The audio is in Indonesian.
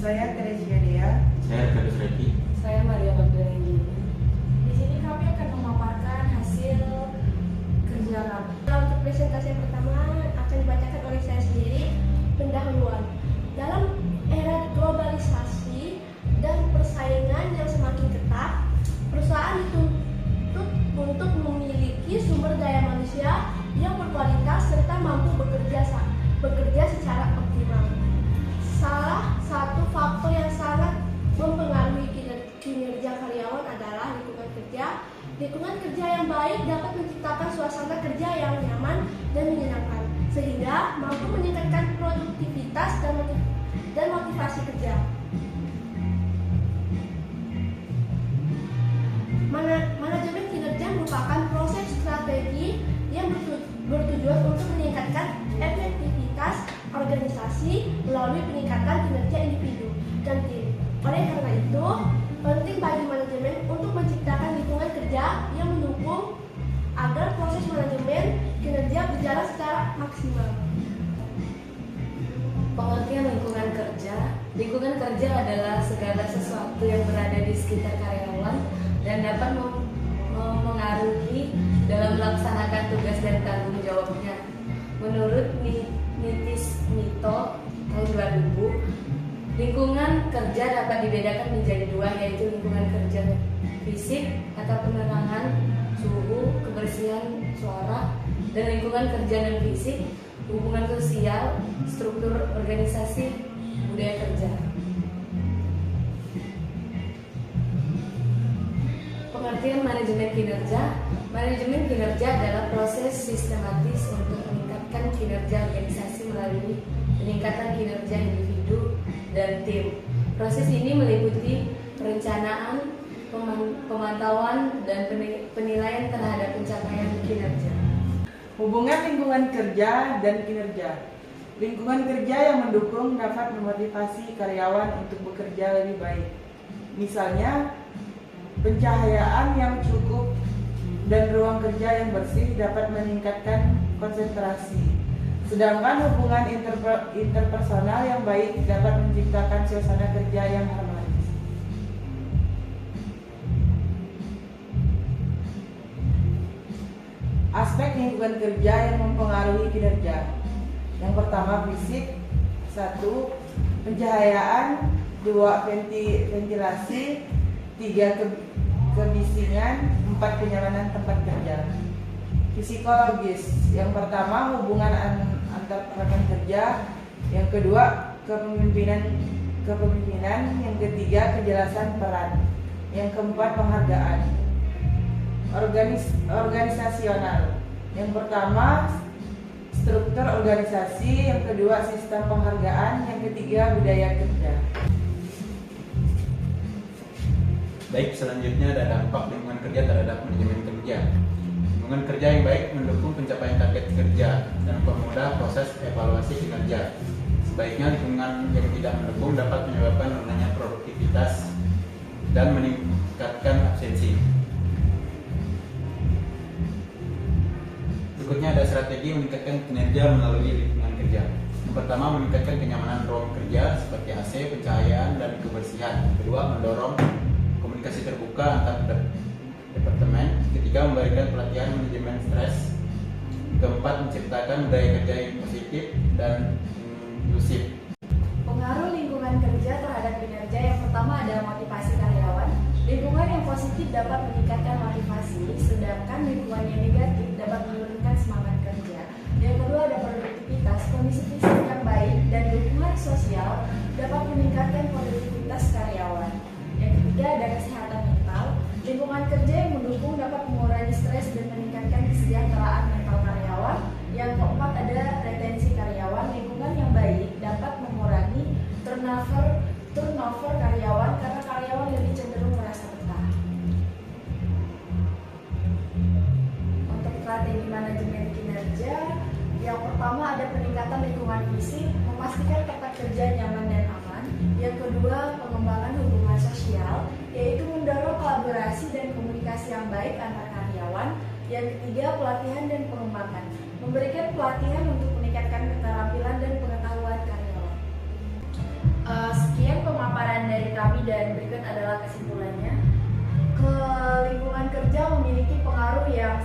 Saya Teresia Dea. Saya Kadus Reki. Saya Maria Magdalena. Di sini kami akan memaparkan hasil kerja kami. Untuk presentasi yang pertama akan dibacakan oleh saya sendiri, pendahuluan. Dalam era globalisasi dan persaingan yang semakin ketat, perusahaan dituntut untuk memiliki sumber daya manusia yang berkualitas serta mampu bekerja secara optimal. Salah satu faktor yang sangat mempengaruhi kinerja karyawan adalah lingkungan kerja. Lingkungan kerja yang baik dapat menciptakan suasana kerja yang nyaman dan menyenangkan, sehingga mampu meningkatkan produktivitas dan motivasi kerja. Manajemen kinerja merupakan proses strategi yang bertujuan untuk meningkatkan efektivitas organisasi melalui peningkatan kinerja individu dan tim. Oleh karena itu, penting bagi manajemen untuk menciptakan lingkungan kerja yang mendukung agar proses manajemen kinerja berjalan secara maksimal. Pengertian lingkungan kerja. Lingkungan kerja adalah segala sesuatu yang berada di sekitar karyawan dan dapat mempengaruhi dalam melaksanakan tugas dan tanggung jawabnya. Menurut Nitis Mito tahun 2000, lingkungan kerja dapat dibedakan menjadi dua, yaitu lingkungan kerja fisik atau penerangan, suhu, kebersihan suara, dan lingkungan kerja non fisik, hubungan sosial, struktur organisasi, budaya kerja. Pengertian manajemen kinerja. Manajemen kinerja adalah proses sistematis untuk meningkatkan kinerja organisasi melalui peningkatan kinerja individu dan tim. Proses ini meliputi perencanaan, pemantauan, dan penilaian terhadap pencapaian kinerja. Hubungan lingkungan kerja dan kinerja. Lingkungan kerja yang mendukung dapat memotivasi karyawan untuk bekerja lebih baik. Misalnya, pencahayaan yang cukup dan ruang kerja yang bersih dapat meningkatkan konsentrasi. Sedangkan hubungan interpersonal yang baik dapat menciptakan suasana kerja yang harmonis. Aspek lingkungan kerja yang mempengaruhi kinerja. Yang pertama fisik, 1. Pencahayaan, 2. Ventilasi, 3. Kebisingan, 4. Kenyamanan tempat kerja. Psikologis, yang pertama hubungan antar rekan kerja, yang kedua kepemimpinan, yang ketiga kejelasan peran, yang keempat penghargaan. Organisasional, yang pertama struktur organisasi, yang kedua sistem penghargaan, yang ketiga budaya kerja. Baik, selanjutnya ada dampak lingkungan kerja terhadap manajemen kerja. Lingkungan kerja yang baik mendukung pencapaian target kerja dan mempermudah proses evaluasi kinerja. Sebaiknya lingkungan yang tidak mendukung dapat menyebabkan menurunnya produktivitas dan meningkatkan absensi. Berikutnya ada strategi meningkatkan kinerja melalui lingkungan kerja. Yang pertama, meningkatkan kenyamanan ruang kerja seperti AC, pencahayaan, dan kebersihan. Kedua, mendorong komunikasi terbuka antar departemen. Ketiga, memberikan pelatihan manajemen stres. Keempat, menciptakan budaya kerja yang positif dan inklusif. Pengaruh lingkungan kerja terhadap kinerja. Yang pertama ada motivasi karyawan. Lingkungan yang positif dapat meningkatkan motivasi, sedangkan lingkungan yang negatif dapat menurunkan semangat kerja. Yang kedua ada produktivitas. Kondisi fisik yang baik dan dukungan sosial dapat meningkatkan produktivitas karyawan. Yang ketiga ada kesehatan mental. Lingkungan kerja yang mendukung dapat mengurangi stres dan meningkatkan kesejahteraan mental karyawan. Yang keempat ada retensi karyawan. Lingkungan yang baik dapat mengurangi turnover karyawan karena karyawan lebih cenderung merasa betah. Untuk strategi manajemen kinerja, yang pertama ada peningkatan lingkungan fisik, memastikan tempat kerja nyaman dan aman. Yang kedua, pengembangan hubungan sosial, yaitu mendorong kolaborasi dan komunikasi yang baik antar karyawan. Yang ketiga, pelatihan dan pengembangan, memberikan pelatihan untuk meningkatkan keterampilan dan pengetahuan karyawan. Sekian pemaparan kami dan berikut adalah kesimpulannya. Ke lingkungan kerja memiliki pengaruh yang